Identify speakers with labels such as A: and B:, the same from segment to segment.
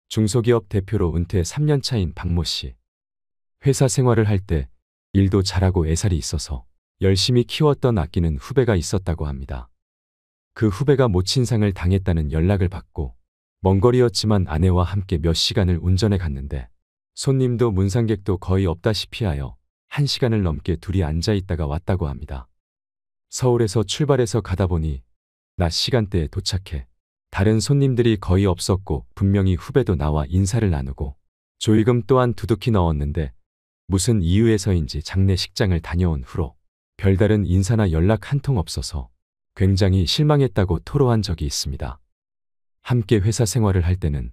A: 중소기업 대표로 은퇴 3년 차인 박모 씨. 회사 생활을 할 때 일도 잘하고 애살이 있어서 열심히 키웠던 아끼는 후배가 있었다고 합니다. 그 후배가 모친상을 당했다는 연락을 받고 먼 거리였지만 아내와 함께 몇 시간을 운전해 갔는데 손님도 문상객도 거의 없다시피 하여 1시간을 넘게 둘이 앉아 있다가 왔다고 합니다. 서울에서 출발해서 가다 보니 낮 시간대에 도착해 다른 손님들이 거의 없었고 분명히 후배도 나와 인사를 나누고 조의금 또한 두둑히 넣었는데 무슨 이유에서인지 장례식장을 다녀온 후로 별다른 인사나 연락 한 통 없어서 굉장히 실망했다고 토로한 적이 있습니다. 함께 회사 생활을 할 때는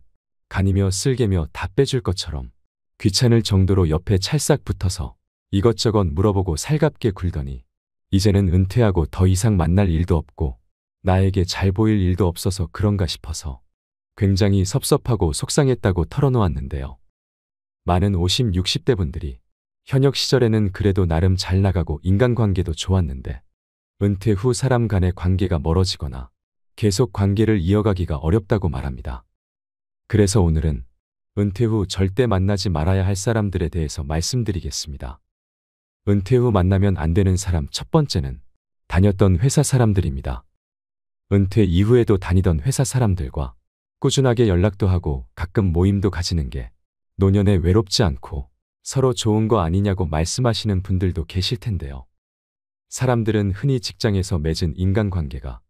A: 간이며 쓸개며 다 빼줄 것처럼 귀찮을 정도로 옆에 찰싹 붙어서 이것저것 물어보고 살갑게 굴더니 이제는 은퇴하고 더 이상 만날 일도 없고 나에게 잘 보일 일도 없어서 그런가 싶어서 굉장히 섭섭하고 속상했다고 털어놓았는데요. 많은 50, 60대 분들이 현역 시절에는 그래도 나름 잘 나가고 인간관계도 좋았는데 은퇴 후 사람 간의 관계가 멀어지거나 계속 관계를 이어가기가 어렵다고 말합니다. 그래서 오늘은 은퇴 후 절대 만나지 말아야 할 사람들에 대해서 말씀드리겠습니다. 은퇴 후 만나면 안 되는 사람 첫 번째는 다녔던 회사 사람들입니다. 은퇴 이후에도 다니던 회사 사람들과 꾸준하게 연락도 하고 가끔 모임도 가지는 게 노년에 외롭지 않고 서로 좋은 거 아니냐고 말씀하시는 분들도 계실 텐데요. 사람들은 흔히 직장에서 맺은 인간관계가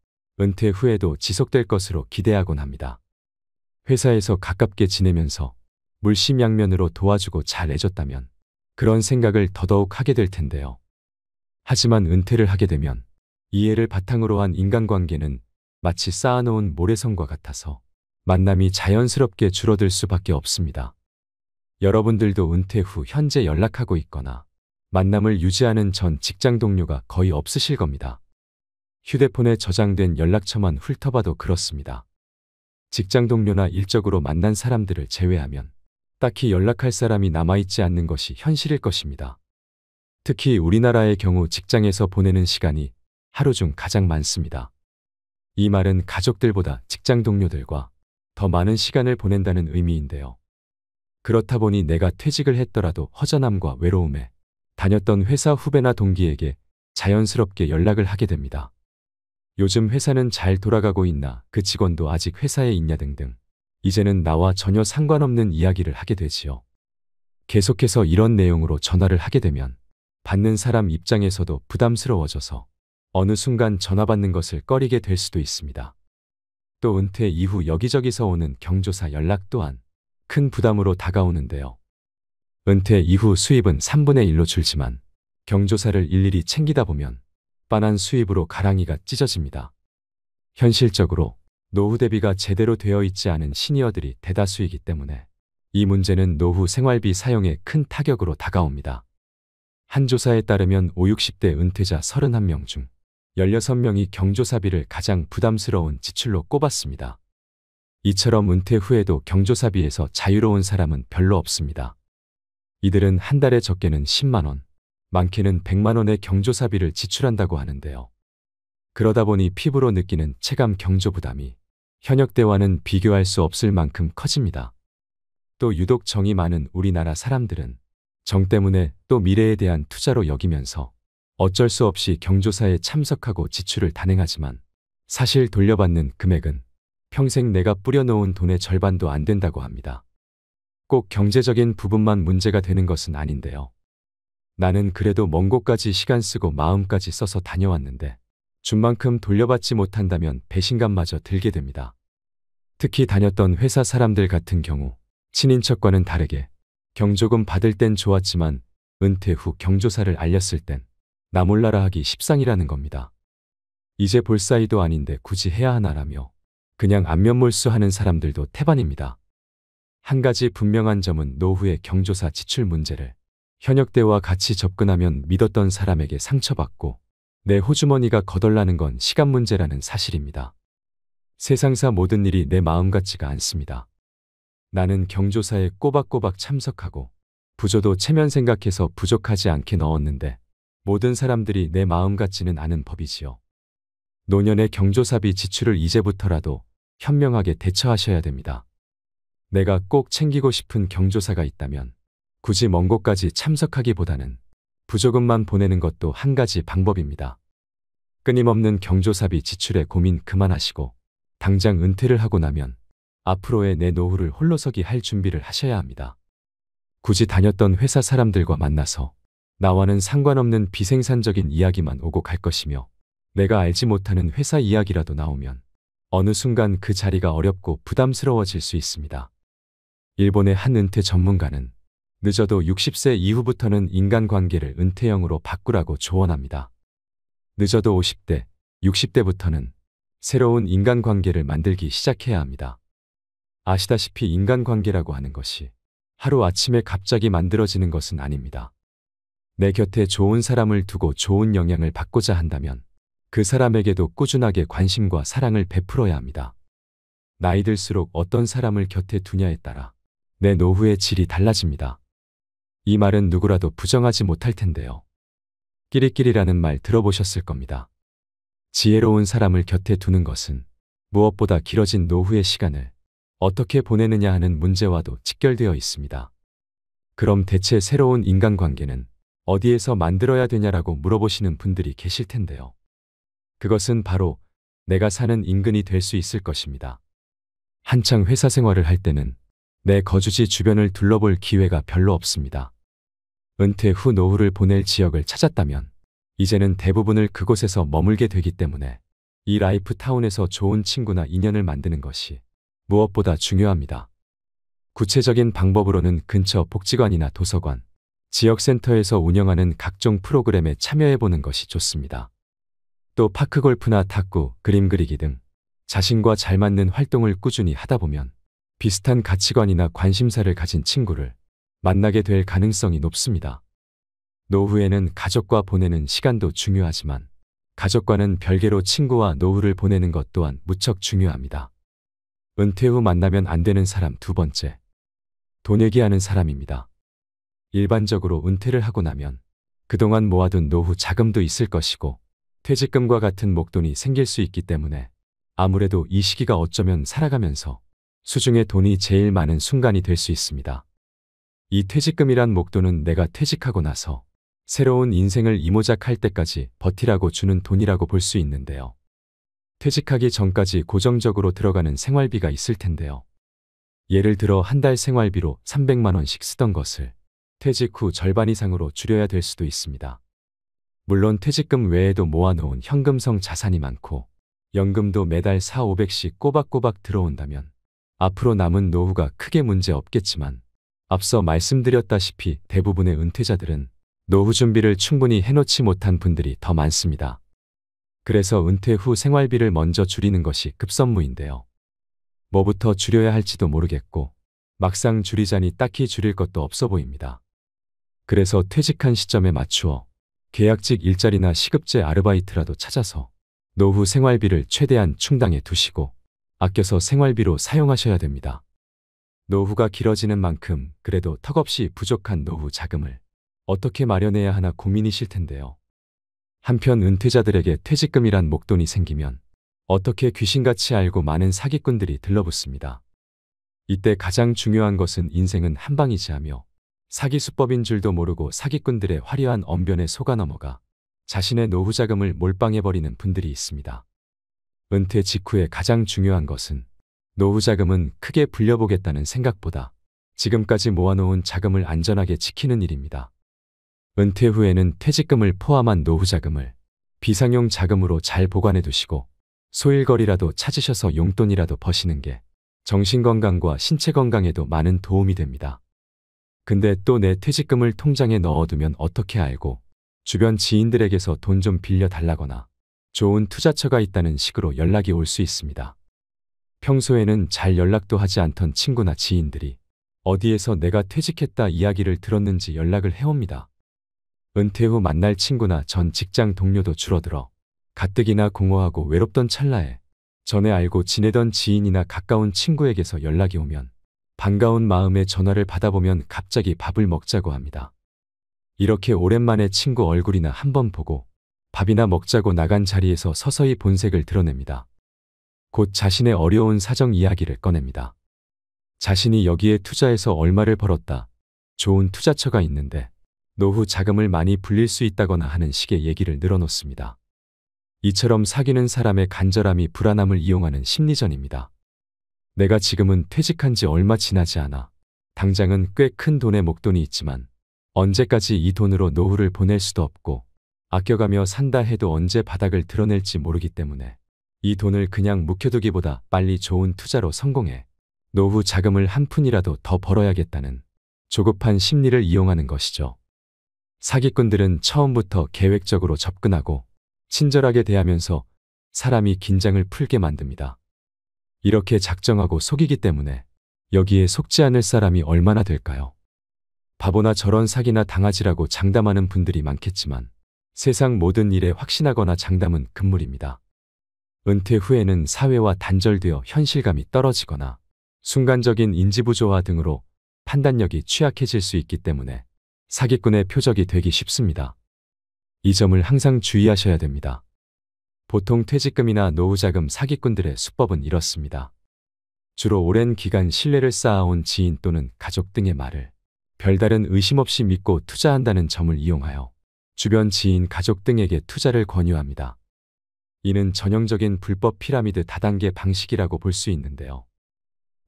A: 은퇴 후에도 지속될 것으로 기대하곤 합니다. 회사에서 가깝게 지내면서 물심양면으로 도와주고 잘 해줬다면 그런 생각을 더더욱 하게 될 텐데요. 하지만 은퇴를 하게 되면 이해를 바탕으로 한 인간관계는 마치 쌓아놓은 모래성과 같아서 만남이 자연스럽게 줄어들 수밖에 없습니다. 여러분들도 은퇴 후 현재 연락하고 있거나 만남을 유지하는 전 직장 동료가 거의 없으실 겁니다. 휴대폰에 저장된 연락처만 훑어봐도 그렇습니다. 직장 동료나 일적으로 만난 사람들을 제외하면 딱히 연락할 사람이 남아있지 않는 것이 현실일 것입니다. 특히 우리나라의 경우 직장에서 보내는 시간이 하루 중 가장 많습니다. 이 말은 가족들보다 직장 동료들과 더 많은 시간을 보낸다는 의미인데요. 그렇다 보니 내가 퇴직을 했더라도 허전함과 외로움에 다녔던 회사 후배나 동기에게 자연스럽게 연락을 하게 됩니다. 요즘 회사는 잘 돌아가고 있나, 그 직원도 아직 회사에 있냐 등등 이제는 나와 전혀 상관없는 이야기를 하게 되지요. 계속해서 이런 내용으로 전화를 하게 되면 받는 사람 입장에서도 부담스러워져서 어느 순간 전화 받는 것을 꺼리게 될 수도 있습니다. 또 은퇴 이후 여기저기서 오는 경조사 연락 또한 큰 부담으로 다가오는데요. 은퇴 이후 수입은 3분의 1로 줄지만 경조사를 일일이 챙기다 보면 빤한 수입으로 가랑이가 찢어집니다. 현실적으로 노후 대비가 제대로 되어 있지 않은 시니어들이 대다수이기 때문에 이 문제는 노후 생활비 사용에 큰 타격으로 다가옵니다. 한 조사에 따르면 5, 60대 은퇴자 31명 중 16명이 경조사비를 가장 부담스러운 지출로 꼽았습니다. 이처럼 은퇴 후에도 경조사비에서 자유로운 사람은 별로 없습니다. 이들은 한 달에 적게는 10만 원, 많게는 100만 원의 경조사비를 지출한다고 하는데요. 그러다 보니 피부로 느끼는 체감 경조 부담이 현역 때와는 비교할 수 없을 만큼 커집니다. 또 유독 정이 많은 우리나라 사람들은 정 때문에 또 미래에 대한 투자로 여기면서 어쩔 수 없이 경조사에 참석하고 지출을 단행하지만 사실 돌려받는 금액은 평생 내가 뿌려놓은 돈의 절반도 안 된다고 합니다. 꼭 경제적인 부분만 문제가 되는 것은 아닌데요. 나는 그래도 먼 곳까지 시간 쓰고 마음까지 써서 다녀왔는데 준 만큼 돌려받지 못한다면 배신감마저 들게 됩니다. 특히 다녔던 회사 사람들 같은 경우 친인척과는 다르게 경조금 받을 땐 좋았지만 은퇴 후 경조사를 알렸을 땐 나 몰라라 하기 십상이라는 겁니다. 이제 볼 사이도 아닌데 굳이 해야 하나라며 그냥 안면몰수하는 사람들도 태반입니다. 한 가지 분명한 점은 노후의 경조사 지출 문제를 현역 때와 같이 접근하면 믿었던 사람에게 상처받고 내 호주머니가 거덜나는 건 시간 문제라는 사실입니다. 세상사 모든 일이 내 마음 같지가 않습니다. 나는 경조사에 꼬박꼬박 참석하고 부조도 체면 생각해서 부족하지 않게 넣었는데 모든 사람들이 내 마음 같지는 않은 법이지요. 노년의 경조사비 지출을 이제부터라도 현명하게 대처하셔야 됩니다. 내가 꼭 챙기고 싶은 경조사가 있다면 굳이 먼 곳까지 참석하기보다는 부조금만 보내는 것도 한 가지 방법입니다. 끊임없는 경조사비 지출에 고민 그만하시고 당장 은퇴를 하고 나면 앞으로의 내 노후를 홀로서기 할 준비를 하셔야 합니다. 굳이 다녔던 회사 사람들과 만나서 나와는 상관없는 비생산적인 이야기만 오고 갈 것이며 내가 알지 못하는 회사 이야기라도 나오면 어느 순간 그 자리가 어렵고 부담스러워질 수 있습니다. 일본의 한 은퇴 전문가는 늦어도 60세 이후부터는 인간관계를 은퇴형으로 바꾸라고 조언합니다. 늦어도 50대, 60대부터는 새로운 인간관계를 만들기 시작해야 합니다. 아시다시피 인간관계라고 하는 것이 하루아침에 갑자기 만들어지는 것은 아닙니다. 내 곁에 좋은 사람을 두고 좋은 영향을 받고자 한다면 그 사람에게도 꾸준하게 관심과 사랑을 베풀어야 합니다. 나이 들수록 어떤 사람을 곁에 두냐에 따라 내 노후의 질이 달라집니다. 이 말은 누구라도 부정하지 못할 텐데요. 끼리끼리라는 말 들어보셨을 겁니다. 지혜로운 사람을 곁에 두는 것은 무엇보다 길어진 노후의 시간을 어떻게 보내느냐 하는 문제와도 직결되어 있습니다. 그럼 대체 새로운 인간관계는 어디에서 만들어야 되냐라고 물어보시는 분들이 계실 텐데요. 그것은 바로 내가 사는 인근이 될 수 있을 것입니다. 한창 회사 생활을 할 때는 내 거주지 주변을 둘러볼 기회가 별로 없습니다. 은퇴 후 노후를 보낼 지역을 찾았다면 이제는 대부분을 그곳에서 머물게 되기 때문에 이 라이프타운에서 좋은 친구나 인연을 만드는 것이 무엇보다 중요합니다. 구체적인 방법으로는 근처 복지관이나 도서관, 지역센터에서 운영하는 각종 프로그램에 참여해보는 것이 좋습니다. 또 파크골프나 탁구, 그림 그리기 등 자신과 잘 맞는 활동을 꾸준히 하다 보면 비슷한 가치관이나 관심사를 가진 친구를 만나게 될 가능성이 높습니다. 노후에는 가족과 보내는 시간도 중요하지만 가족과는 별개로 친구와 노후를 보내는 것 또한 무척 중요합니다. 은퇴 후 만나면 안 되는 사람 두 번째, 돈 얘기하는 사람입니다. 일반적으로 은퇴를 하고 나면 그동안 모아둔 노후 자금도 있을 것이고 퇴직금과 같은 목돈이 생길 수 있기 때문에 아무래도 이 시기가 어쩌면 살아가면서 수중에 돈이 제일 많은 순간이 될 수 있습니다. 이 퇴직금이란 목돈은 내가 퇴직하고 나서 새로운 인생을 이모작할 때까지 버티라고 주는 돈이라고 볼 수 있는데요. 퇴직하기 전까지 고정적으로 들어가는 생활비가 있을 텐데요. 예를 들어 한 달 생활비로 300만 원씩 쓰던 것을 퇴직 후 절반 이상으로 줄여야 될 수도 있습니다. 물론 퇴직금 외에도 모아놓은 현금성 자산이 많고 연금도 매달 4,500씩 꼬박꼬박 들어온다면 앞으로 남은 노후가 크게 문제 없겠지만 앞서 말씀드렸다시피 대부분의 은퇴자들은 노후 준비를 충분히 해놓지 못한 분들이 더 많습니다. 그래서 은퇴 후 생활비를 먼저 줄이는 것이 급선무인데요. 뭐부터 줄여야 할지도 모르겠고 막상 줄이자니 딱히 줄일 것도 없어 보입니다. 그래서 퇴직한 시점에 맞추어 계약직 일자리나 시급제 아르바이트라도 찾아서 노후 생활비를 최대한 충당해 두시고 아껴서 생활비로 사용하셔야 됩니다. 노후가 길어지는 만큼 그래도 턱없이 부족한 노후 자금을 어떻게 마련해야 하나 고민이실 텐데요. 한편 은퇴자들에게 퇴직금이란 목돈이 생기면 어떻게 귀신같이 알고 많은 사기꾼들이 들러붙습니다. 이때 가장 중요한 것은 인생은 한방이지 하며 사기 수법인 줄도 모르고 사기꾼들의 화려한 언변에 속아 넘어가 자신의 노후 자금을 몰빵해버리는 분들이 있습니다. 은퇴 직후에 가장 중요한 것은 노후 자금은 크게 불려보겠다는 생각보다 지금까지 모아놓은 자금을 안전하게 지키는 일입니다. 은퇴 후에는 퇴직금을 포함한 노후 자금을 비상용 자금으로 잘 보관해 두시고 소일거리라도 찾으셔서 용돈이라도 버시는 게 정신건강과 신체 건강에도 많은 도움이 됩니다. 근데 또 내 퇴직금을 통장에 넣어두면 어떻게 알고 주변 지인들에게서 돈 좀 빌려달라거나 좋은 투자처가 있다는 식으로 연락이 올 수 있습니다. 평소에는 잘 연락도 하지 않던 친구나 지인들이 어디에서 내가 퇴직했다 이야기를 들었는지 연락을 해옵니다. 은퇴 후 만날 친구나 전 직장 동료도 줄어들어 가뜩이나 공허하고 외롭던 찰나에 전에 알고 지내던 지인이나 가까운 친구에게서 연락이 오면 반가운 마음에 전화를 받아보면 갑자기 밥을 먹자고 합니다. 이렇게 오랜만에 친구 얼굴이나 한번 보고 밥이나 먹자고 나간 자리에서 서서히 본색을 드러냅니다. 곧 자신의 어려운 사정 이야기를 꺼냅니다. 자신이 여기에 투자해서 얼마를 벌었다. 좋은 투자처가 있는데 노후 자금을 많이 불릴 수 있다거나 하는 식의 얘기를 늘어놓습니다. 이처럼 사귀는 사람의 간절함이 불안함을 이용하는 심리전입니다. 내가 지금은 퇴직한 지 얼마 지나지 않아 당장은 꽤 큰 돈의 목돈이 있지만 언제까지 이 돈으로 노후를 보낼 수도 없고 아껴가며 산다 해도 언제 바닥을 드러낼지 모르기 때문에 이 돈을 그냥 묵혀두기보다 빨리 좋은 투자로 성공해 노후 자금을 한 푼이라도 더 벌어야겠다는 조급한 심리를 이용하는 것이죠. 사기꾼들은 처음부터 계획적으로 접근하고 친절하게 대하면서 사람이 긴장을 풀게 만듭니다. 이렇게 작정하고 속이기 때문에 여기에 속지 않을 사람이 얼마나 될까요? 바보나 저런 사기나 당하지라고 장담하는 분들이 많겠지만 세상 모든 일에 확신하거나 장담은 금물입니다. 은퇴 후에는 사회와 단절되어 현실감이 떨어지거나 순간적인 인지부조화 등으로 판단력이 취약해질 수 있기 때문에 사기꾼의 표적이 되기 쉽습니다. 이 점을 항상 주의하셔야 됩니다. 보통 퇴직금이나 노후자금 사기꾼들의 수법은 이렇습니다. 주로 오랜 기간 신뢰를 쌓아온 지인 또는 가족 등의 말을 별다른 의심 없이 믿고 투자한다는 점을 이용하여 주변 지인, 가족 등에게 투자를 권유합니다. 이는 전형적인 불법 피라미드 다단계 방식이라고 볼 수 있는데요.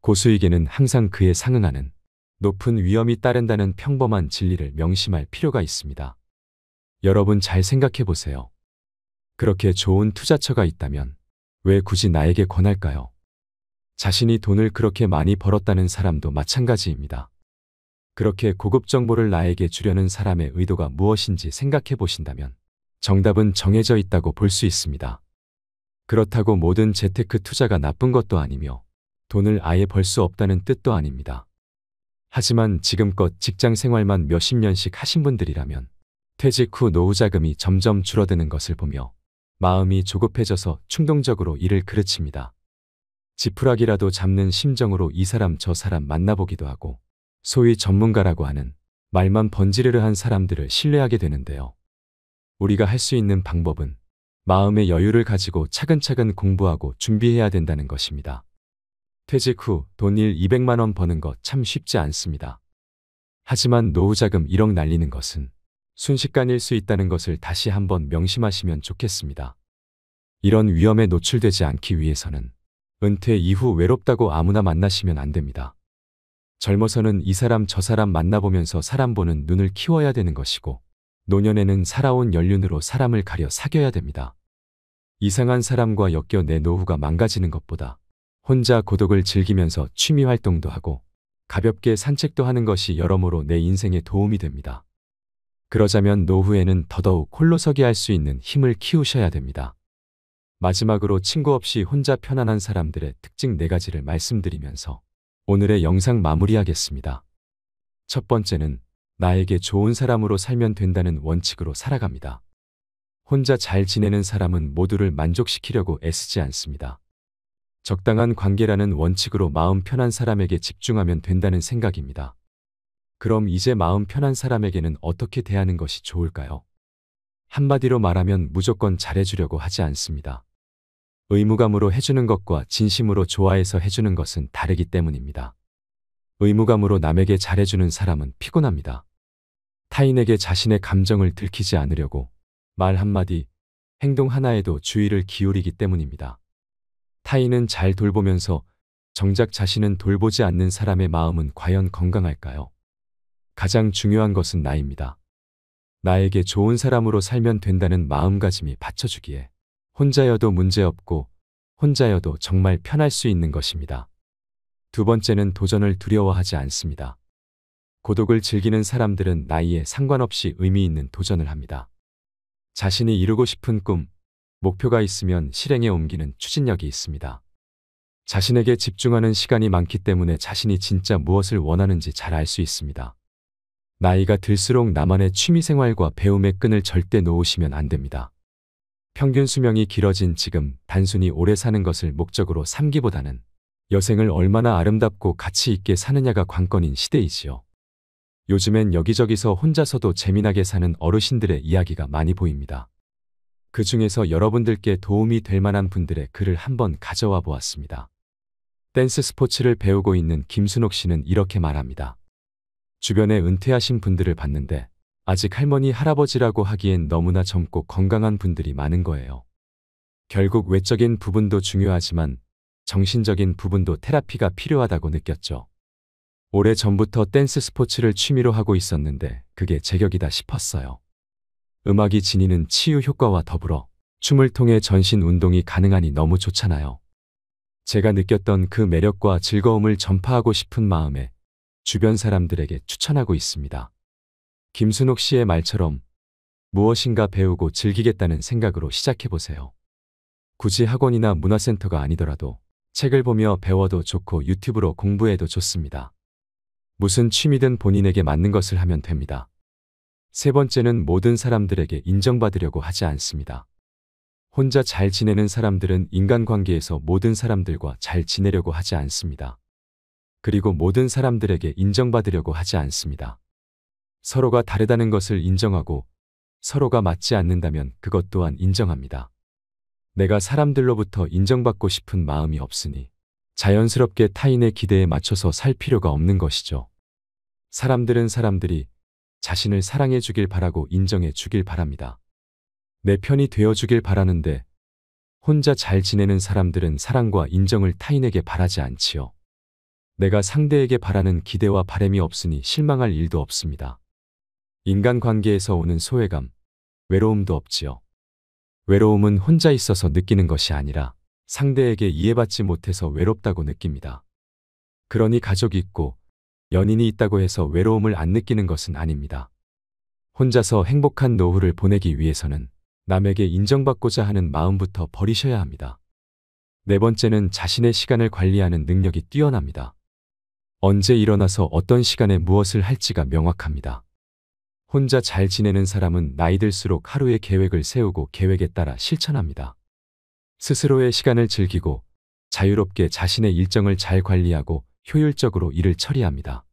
A: 고수익에는 항상 그에 상응하는 높은 위험이 따른다는 평범한 진리를 명심할 필요가 있습니다. 여러분 잘 생각해 보세요. 그렇게 좋은 투자처가 있다면 왜 굳이 나에게 권할까요? 자신이 돈을 그렇게 많이 벌었다는 사람도 마찬가지입니다. 그렇게 고급 정보를 나에게 주려는 사람의 의도가 무엇인지 생각해 보신다면 정답은 정해져 있다고 볼 수 있습니다. 그렇다고 모든 재테크 투자가 나쁜 것도 아니며 돈을 아예 벌 수 없다는 뜻도 아닙니다. 하지만 지금껏 직장 생활만 몇십 년씩 하신 분들이라면 퇴직 후 노후 자금이 점점 줄어드는 것을 보며 마음이 조급해져서 충동적으로 일을 그르칩니다. 지푸라기라도 잡는 심정으로 이 사람 저 사람 만나보기도 하고 소위 전문가라고 하는 말만 번지르르한 사람들을 신뢰하게 되는데요. 우리가 할 수 있는 방법은 마음의 여유를 가지고 차근차근 공부하고 준비해야 된다는 것입니다. 퇴직 후 돈 200만 원 버는 것 참 쉽지 않습니다. 하지만 노후자금 1억 날리는 것은 순식간일 수 있다는 것을 다시 한번 명심하시면 좋겠습니다. 이런 위험에 노출되지 않기 위해서는 은퇴 이후 외롭다고 아무나 만나시면 안 됩니다. 젊어서는 이 사람 저 사람 만나보면서 사람 보는 눈을 키워야 되는 것이고 노년에는 살아온 연륜으로 사람을 가려 사귀어야 됩니다. 이상한 사람과 엮여 내 노후가 망가지는 것보다 혼자 고독을 즐기면서 취미 활동도 하고 가볍게 산책도 하는 것이 여러모로 내 인생에 도움이 됩니다. 그러자면 노후에는 더더욱 홀로서기 할 수 있는 힘을 키우셔야 됩니다. 마지막으로 친구 없이 혼자 편안한 사람들의 특징 4가지를 말씀드리면서 오늘의 영상 마무리하겠습니다. 첫 번째는 나에게 좋은 사람으로 살면 된다는 원칙으로 살아갑니다. 혼자 잘 지내는 사람은 모두를 만족시키려고 애쓰지 않습니다. 적당한 관계라는 원칙으로 마음 편한 사람에게 집중하면 된다는 생각입니다. 그럼 이제 마음 편한 사람에게는 어떻게 대하는 것이 좋을까요? 한마디로 말하면 무조건 잘해주려고 하지 않습니다. 의무감으로 해주는 것과 진심으로 좋아해서 해주는 것은 다르기 때문입니다. 의무감으로 남에게 잘해주는 사람은 피곤합니다. 타인에게 자신의 감정을 들키지 않으려고 말 한마디, 행동 하나에도 주의를 기울이기 때문입니다. 타인은 잘 돌보면서 정작 자신은 돌보지 않는 사람의 마음은 과연 건강할까요? 가장 중요한 것은 나입니다. 나에게 좋은 사람으로 살면 된다는 마음가짐이 받쳐주기에 혼자여도 문제없고 혼자여도 정말 편할 수 있는 것입니다. 두 번째는 도전을 두려워하지 않습니다. 고독을 즐기는 사람들은 나이에 상관없이 의미 있는 도전을 합니다. 자신이 이루고 싶은 꿈, 목표가 있으면 실행에 옮기는 추진력이 있습니다. 자신에게 집중하는 시간이 많기 때문에 자신이 진짜 무엇을 원하는지 잘 알 수 있습니다. 나이가 들수록 나만의 취미생활과 배움의 끈을 절대 놓으시면 안 됩니다. 평균 수명이 길어진 지금 단순히 오래 사는 것을 목적으로 삼기보다는 여생을 얼마나 아름답고 가치 있게 사느냐가 관건인 시대이지요. 요즘엔 여기저기서 혼자서도 재미나게 사는 어르신들의 이야기가 많이 보입니다. 그 중에서 여러분들께 도움이 될 만한 분들의 글을 한번 가져와 보았습니다. 댄스 스포츠를 배우고 있는 김순옥 씨는 이렇게 말합니다. 주변에 은퇴하신 분들을 봤는데 아직 할머니, 할아버지라고 하기엔 너무나 젊고 건강한 분들이 많은 거예요. 결국 외적인 부분도 중요하지만 정신적인 부분도 테라피가 필요하다고 느꼈죠. 오래전부터 댄스 스포츠를 취미로 하고 있었는데 그게 제격이다 싶었어요. 음악이 지니는 치유 효과와 더불어 춤을 통해 전신 운동이 가능하니 너무 좋잖아요. 제가 느꼈던 그 매력과 즐거움을 전파하고 싶은 마음에 주변 사람들에게 추천하고 있습니다. 김순옥 씨의 말처럼 무엇인가 배우고 즐기겠다는 생각으로 시작해보세요. 굳이 학원이나 문화센터가 아니더라도 책을 보며 배워도 좋고 유튜브로 공부해도 좋습니다. 무슨 취미든 본인에게 맞는 것을 하면 됩니다. 세 번째는 모든 사람들에게 인정받으려고 하지 않습니다. 혼자 잘 지내는 사람들은 인간관계에서 모든 사람들과 잘 지내려고 하지 않습니다. 그리고 모든 사람들에게 인정받으려고 하지 않습니다. 서로가 다르다는 것을 인정하고 서로가 맞지 않는다면 그것 또한 인정합니다. 내가 사람들로부터 인정받고 싶은 마음이 없으니 자연스럽게 타인의 기대에 맞춰서 살 필요가 없는 것이죠. 사람들은 사람들이 자신을 사랑해 주길 바라고 인정해 주길 바랍니다. 내 편이 되어 주길 바라는데 혼자 잘 지내는 사람들은 사랑과 인정을 타인에게 바라지 않지요. 내가 상대에게 바라는 기대와 바람이 없으니 실망할 일도 없습니다. 인간관계에서 오는 소외감, 외로움도 없지요. 외로움은 혼자 있어서 느끼는 것이 아니라 상대에게 이해받지 못해서 외롭다고 느낍니다. 그러니 가족이 있고 연인이 있다고 해서 외로움을 안 느끼는 것은 아닙니다. 혼자서 행복한 노후를 보내기 위해서는 남에게 인정받고자 하는 마음부터 버리셔야 합니다. 네 번째는 자신의 시간을 관리하는 능력이 뛰어납니다. 언제 일어나서 어떤 시간에 무엇을 할지가 명확합니다. 혼자 잘 지내는 사람은 나이 들수록 하루의 계획을 세우고 계획에 따라 실천합니다. 스스로의 시간을 즐기고 자유롭게 자신의 일정을 잘 관리하고 효율적으로 일을 처리합니다.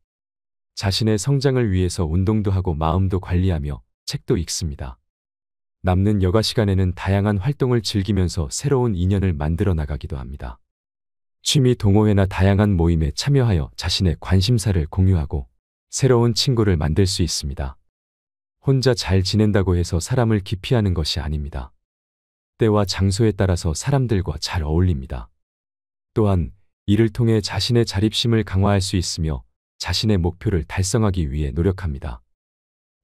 A: 자신의 성장을 위해서 운동도 하고 마음도 관리하며 책도 읽습니다. 남는 여가 시간에는 다양한 활동을 즐기면서 새로운 인연을 만들어 나가기도 합니다. 취미 동호회나 다양한 모임에 참여하여 자신의 관심사를 공유하고 새로운 친구를 만들 수 있습니다. 혼자 잘 지낸다고 해서 사람을 기피하는 것이 아닙니다. 때와 장소에 따라서 사람들과 잘 어울립니다. 또한 이를 통해 자신의 자립심을 강화할 수 있으며 자신의 목표를 달성하기 위해 노력합니다.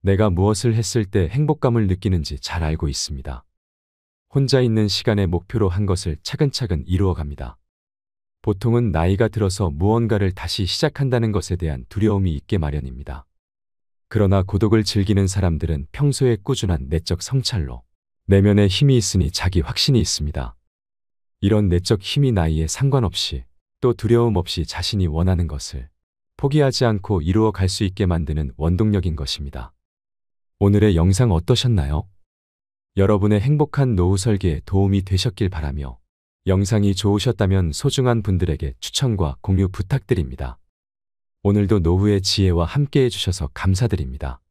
A: 내가 무엇을 했을 때 행복감을 느끼는지 잘 알고 있습니다. 혼자 있는 시간에 목표로 한 것을 차근차근 이루어갑니다. 보통은 나이가 들어서 무언가를 다시 시작한다는 것에 대한 두려움이 있게 마련입니다. 그러나 고독을 즐기는 사람들은 평소에 꾸준한 내적 성찰로 내면에 힘이 있으니 자기 확신이 있습니다. 이런 내적 힘이 나이에 상관없이 또 두려움 없이 자신이 원하는 것을 포기하지 않고 이루어 갈 수 있게 만드는 원동력인 것입니다. 오늘의 영상 어떠셨나요? 여러분의 행복한 노후 설계에 도움이 되셨길 바라며 영상이 좋으셨다면 소중한 분들에게 추천과 공유 부탁드립니다. 오늘도 노후의 지혜와 함께 해주셔서 감사드립니다.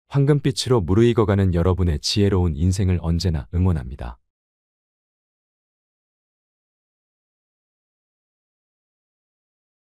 A: 황금빛으로 무르익어가는 여러분의 지혜로운 인생을 언제나 응원합니다.